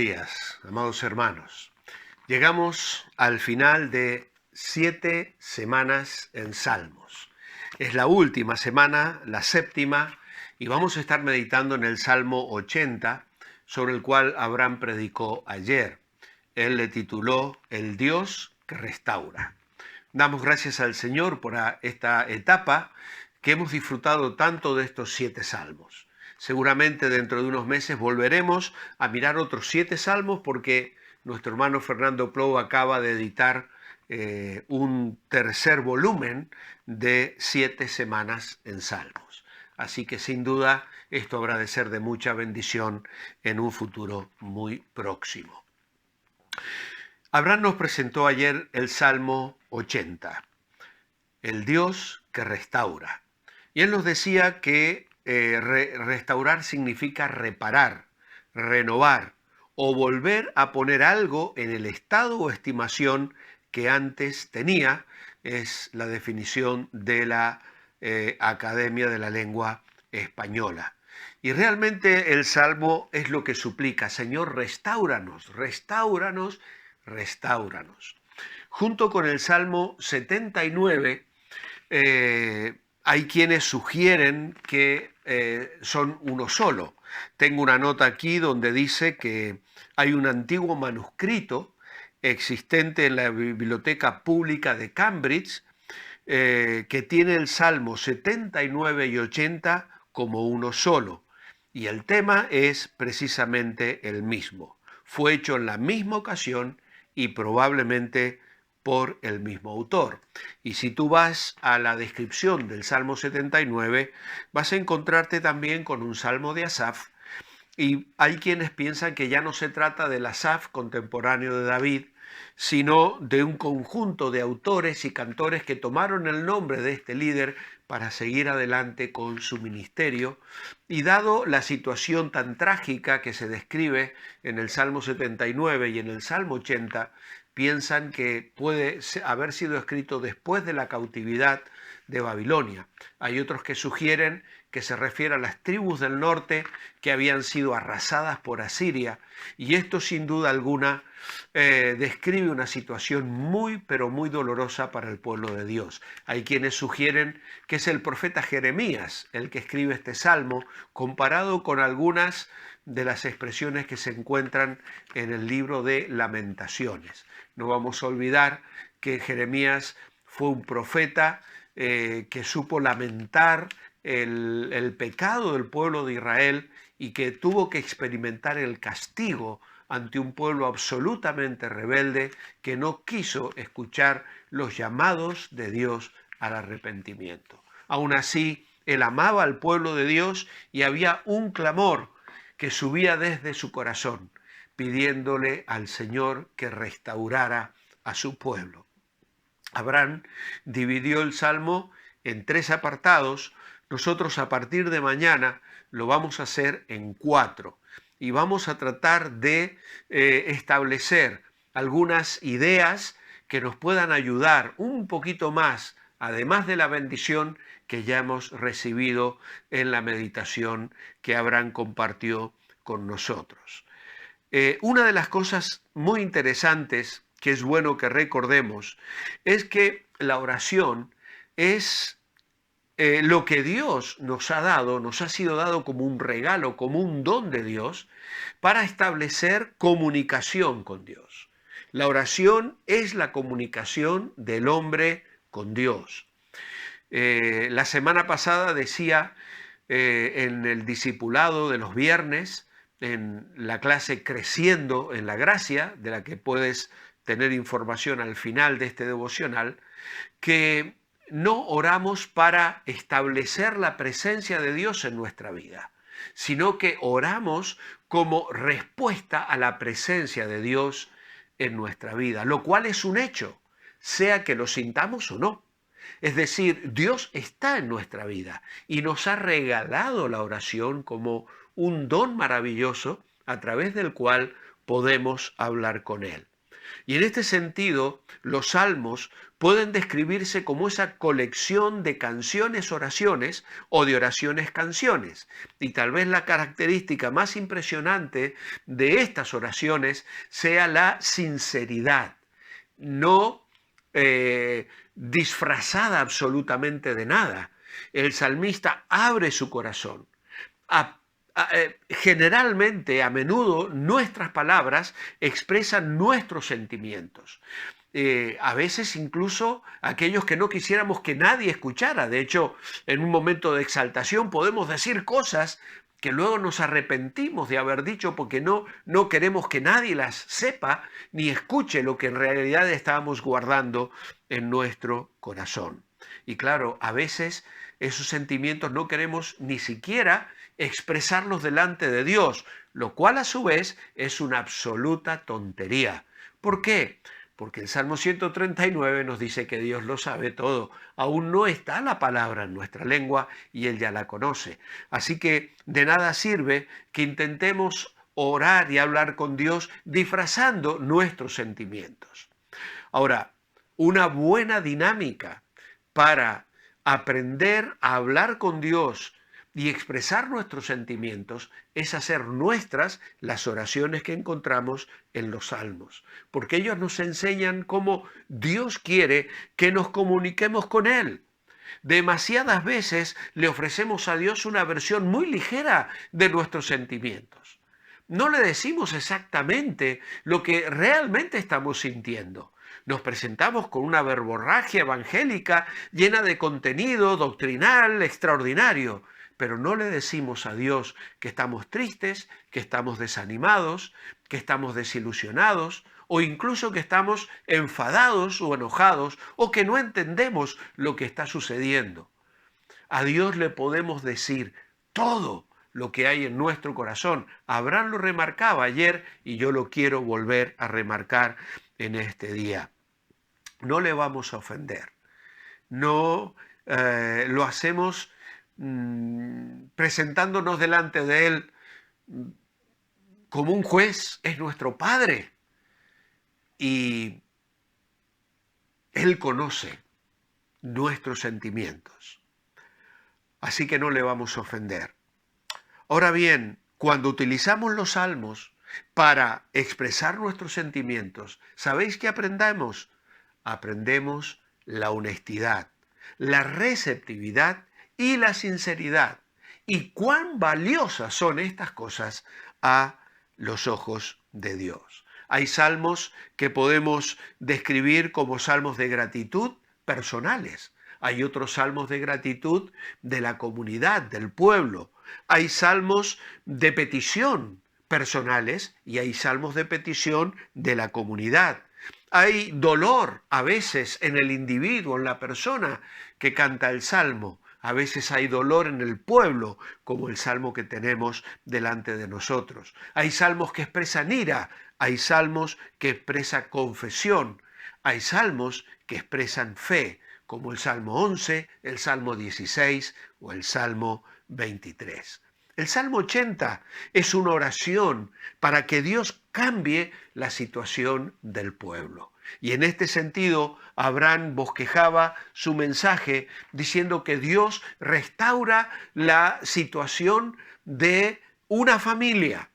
días, amados hermanos. Llegamos al final de 7 semanas en Salmos. Es la última semana, la séptima, y vamos a estar meditando en el Salmo 80, sobre el cual Abraham predicó ayer. Él le tituló El Dios que restaura. Damos gracias al Señor por esta etapa que hemos disfrutado tanto de estos 7 salmos. Seguramente dentro de unos meses volveremos a mirar otros 7 salmos porque nuestro hermano Fernando Plou acaba de editar un tercer volumen de 7 semanas en salmos. Así que sin duda esto habrá de ser de mucha bendición en un futuro muy próximo. Abraham nos presentó ayer el Salmo 80, el Dios que restaura. Y él nos decía que restaurar significa reparar, renovar o volver a poner algo en el estado o estimación que antes tenía. Es la definición de la Academia de la Lengua Española. Y realmente el Salmo es lo que suplica: Señor, restáuranos, restáuranos, restáuranos. Junto con el Salmo 79, hay quienes sugieren que son uno solo. Tengo una nota aquí donde dice que hay un antiguo manuscrito existente en la Biblioteca Pública de Cambridge que tiene el Salmo 79 y 80 como uno solo. Y el tema es precisamente el mismo. Fue hecho en la misma ocasión y probablemente por el mismo autor. Y si tú vas a la descripción del Salmo 79, vas a encontrarte también con un Salmo de Asaf, y hay quienes piensan que ya no se trata del Asaf contemporáneo de David, sino de un conjunto de autores y cantores que tomaron el nombre de este líder para seguir adelante con su ministerio. Y dado la situación tan trágica que se describe en el Salmo 79 y en el Salmo 80, piensan que puede haber sido escrito después de la cautividad de Babilonia. Hay otros que sugieren que se refiere a las tribus del norte que habían sido arrasadas por Asiria, y esto sin duda alguna describe una situación muy pero muy dolorosa para el pueblo de Dios. Hay quienes sugieren que es el profeta Jeremías el que escribe este salmo, comparado con algunas de las expresiones que se encuentran en el libro de Lamentaciones. No vamos a olvidar que Jeremías fue un profeta que supo lamentar el pecado del pueblo de Israel y que tuvo que experimentar el castigo ante un pueblo absolutamente rebelde que no quiso escuchar los llamados de Dios al arrepentimiento. Aún así, él amaba al pueblo de Dios y había un clamor que subía desde su corazón, pidiéndole al Señor que restaurara a su pueblo. Abraham dividió el Salmo en 3 apartados. Nosotros a partir de mañana lo vamos a hacer en 4 y vamos a tratar de establecer algunas ideas que nos puedan ayudar un poquito más, además de la bendición que ya hemos recibido en la meditación que Abraham compartió con nosotros. Una de las cosas muy interesantes que es bueno que recordemos es que la oración es lo que Dios nos ha dado, nos ha sido dado como un regalo, como un don de Dios, para establecer comunicación con Dios. La oración es la comunicación del hombre con Dios. La semana pasada decía en el discipulado de los viernes, en la clase Creciendo en la Gracia, de la que puedes tener información al final de este devocional, que no oramos para establecer la presencia de Dios en nuestra vida, sino que oramos como respuesta a la presencia de Dios en nuestra vida, lo cual es un hecho, sea que lo sintamos o no. Es decir, Dios está en nuestra vida y nos ha regalado la oración como un don maravilloso a través del cual podemos hablar con Él. Y en este sentido, los salmos pueden describirse como esa colección de canciones, oraciones o de oraciones, canciones. Y tal vez la característica más impresionante de estas oraciones sea la sinceridad, no disfrazada absolutamente de nada. El salmista abre su corazón. Generalmente, a menudo, nuestras palabras expresan nuestros sentimientos. A veces incluso aquellos que no quisiéramos que nadie escuchara. De hecho, en un momento de exaltación podemos decir cosas que luego nos arrepentimos de haber dicho porque no queremos que nadie las sepa ni escuche lo que en realidad estábamos guardando en nuestro corazón. Y claro, a veces esos sentimientos no queremos ni siquiera expresarlos delante de Dios, lo cual a su vez es una absoluta tontería. ¿Por qué? Porque el Salmo 139 nos dice que Dios lo sabe todo. Aún no está la palabra en nuestra lengua y Él ya la conoce. Así que de nada sirve que intentemos orar y hablar con Dios disfrazando nuestros sentimientos. Ahora, una buena dinámica para aprender a hablar con Dios y expresar nuestros sentimientos es hacer nuestras las oraciones que encontramos en los salmos, porque ellos nos enseñan cómo Dios quiere que nos comuniquemos con Él. Demasiadas veces le ofrecemos a Dios una versión muy ligera de nuestros sentimientos. No le decimos exactamente lo que realmente estamos sintiendo. Nos presentamos con una verborragia evangélica llena de contenido doctrinal extraordinario, pero no le decimos a Dios que estamos tristes, que estamos desanimados, que estamos desilusionados o incluso que estamos enfadados o enojados o que no entendemos lo que está sucediendo. A Dios le podemos decir todo lo que hay en nuestro corazón. Abraham lo remarcaba ayer y yo lo quiero volver a remarcar en este día. No le vamos a ofender. No lo hacemos presentándonos delante de Él como un juez. Es nuestro Padre y Él conoce nuestros sentimientos. Así que no le vamos a ofender. Ahora bien, cuando utilizamos los salmos para expresar nuestros sentimientos, ¿sabéis qué aprendemos? Aprendemos la honestidad, la receptividad y la sinceridad. Y cuán valiosas son estas cosas a los ojos de Dios. Hay salmos que podemos describir como salmos de gratitud personales. Hay otros salmos de gratitud de la comunidad, del pueblo. Hay salmos de petición personales y hay salmos de petición de la comunidad. Hay dolor a veces en el individuo, en la persona que canta el salmo. A veces hay dolor en el pueblo, como el salmo que tenemos delante de nosotros. Hay salmos que expresan ira, hay salmos que expresan confesión, hay salmos que expresan fe, como el Salmo 11, el Salmo 16 o el Salmo 23. El Salmo 80 es una oración para que Dios cambie la situación del pueblo. Y en este sentido, Abraham bosquejaba su mensaje diciendo que Dios restaura la situación de una familia.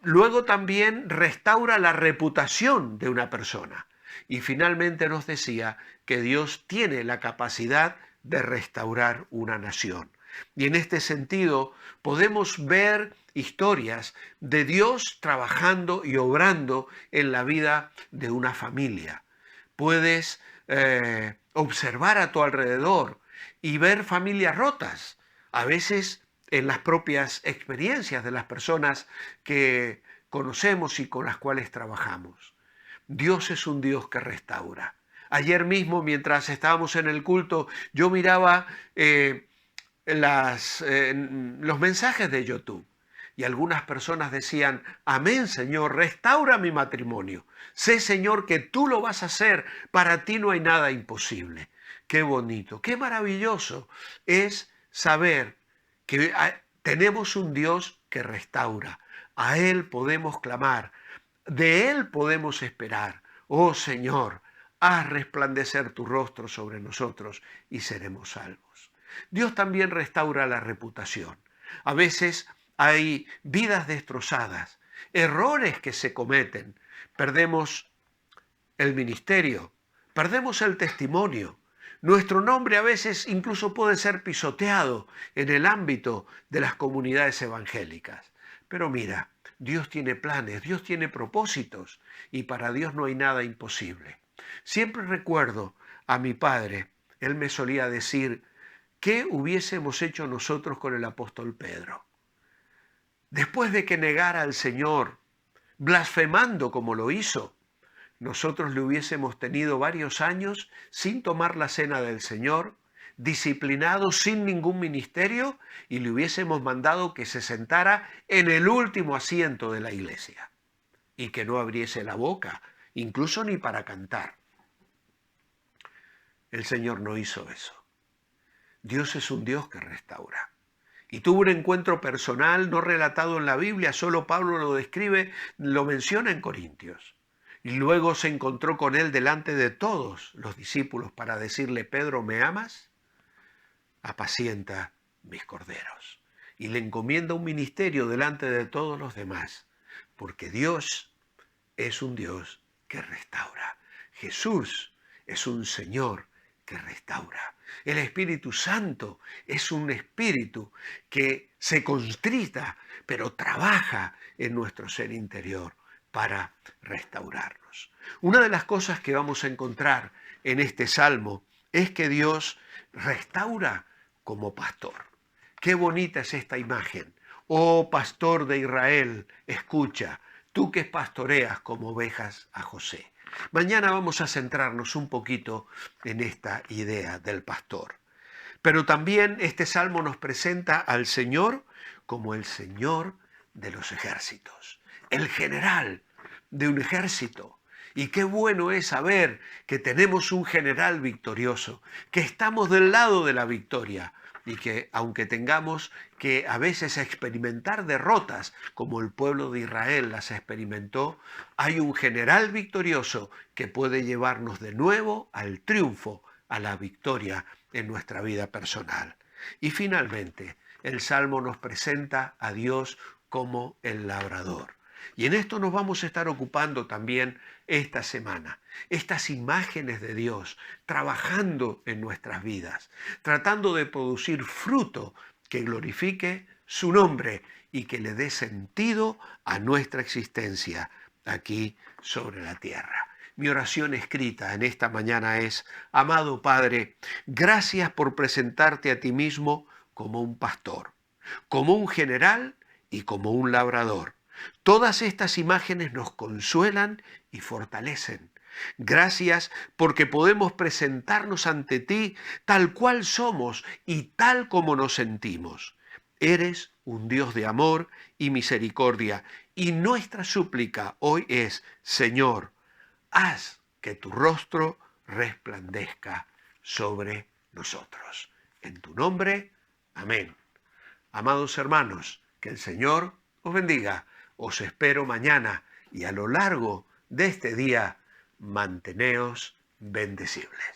Luego también restaura la reputación de una persona. Y finalmente nos decía que Dios tiene la capacidad de restaurar una nación. Y en este sentido podemos ver historias de Dios trabajando y obrando en la vida de una familia. Puedes observar a tu alrededor y ver familias rotas, a veces en las propias experiencias de las personas que conocemos y con las cuales trabajamos. Dios es un Dios que restaura. Ayer mismo, mientras estábamos en el culto, yo miraba los mensajes de YouTube y algunas personas decían: amén, Señor, restaura mi matrimonio. Sé, Señor, que tú lo vas a hacer. Para ti no hay nada imposible. Qué bonito, qué maravilloso es saber que tenemos un Dios que restaura. A Él podemos clamar, de Él podemos esperar, Oh Señor, haz resplandecer tu rostro sobre nosotros y seremos salvos. Dios también restaura la reputación. A veces hay vidas destrozadas, errores que se cometen, perdemos el ministerio, perdemos el testimonio. Nuestro nombre a veces incluso puede ser pisoteado en el ámbito de las comunidades evangélicas. Pero mira, Dios tiene planes, Dios tiene propósitos y para Dios no hay nada imposible. Siempre recuerdo a mi padre, él me solía decir, ¿qué hubiésemos hecho nosotros con el apóstol Pedro? Después de que negara al Señor, blasfemando como lo hizo, nosotros le hubiésemos tenido varios años sin tomar la cena del Señor, disciplinado sin ningún ministerio y le hubiésemos mandado que se sentara en el último asiento de la iglesia y que no abriese la boca, incluso ni para cantar. El Señor no hizo eso. Dios es un Dios que restaura. Y tuvo un encuentro personal no relatado en la Biblia, solo Pablo lo describe, lo menciona en Corintios. Y luego se encontró con él delante de todos los discípulos para decirle, Pedro, ¿me amas? Apacienta mis corderos. Y le encomienda un ministerio delante de todos los demás, porque Dios es un Dios que restaura. Jesús es un Señor que restaura. El Espíritu Santo es un espíritu que se contrita, pero trabaja en nuestro ser interior para restaurarnos. Una de las cosas que vamos a encontrar en este salmo es que Dios restaura como pastor. Qué bonita es esta imagen. Oh pastor de Israel, escucha, tú que pastoreas como ovejas a José. Mañana vamos a centrarnos un poquito en esta idea del pastor. Pero también este salmo nos presenta al Señor como el Señor de los ejércitos, el general de un ejército. Y qué bueno es saber que tenemos un general victorioso, que estamos del lado de la victoria y que aunque tengamos que a veces experimentar derrotas como el pueblo de Israel las experimentó, hay un general victorioso que puede llevarnos de nuevo al triunfo, a la victoria en nuestra vida personal. Y finalmente, el Salmo nos presenta a Dios como el labrador. Y en esto nos vamos a estar ocupando también esta semana. Estas imágenes de Dios trabajando en nuestras vidas, tratando de producir fruto que glorifique su nombre y que le dé sentido a nuestra existencia aquí sobre la tierra. Mi oración escrita en esta mañana es, amado Padre, gracias por presentarte a ti mismo como un pastor, como un general y como un labrador. Todas estas imágenes nos consuelan y fortalecen. Gracias porque podemos presentarnos ante ti tal cual somos y tal como nos sentimos. Eres un Dios de amor y misericordia y nuestra súplica hoy es, Señor, haz que tu rostro resplandezca sobre nosotros. En tu nombre, amén. Amados hermanos, que el Señor os bendiga. Os espero mañana y a lo largo de este día, manteneos bendecibles.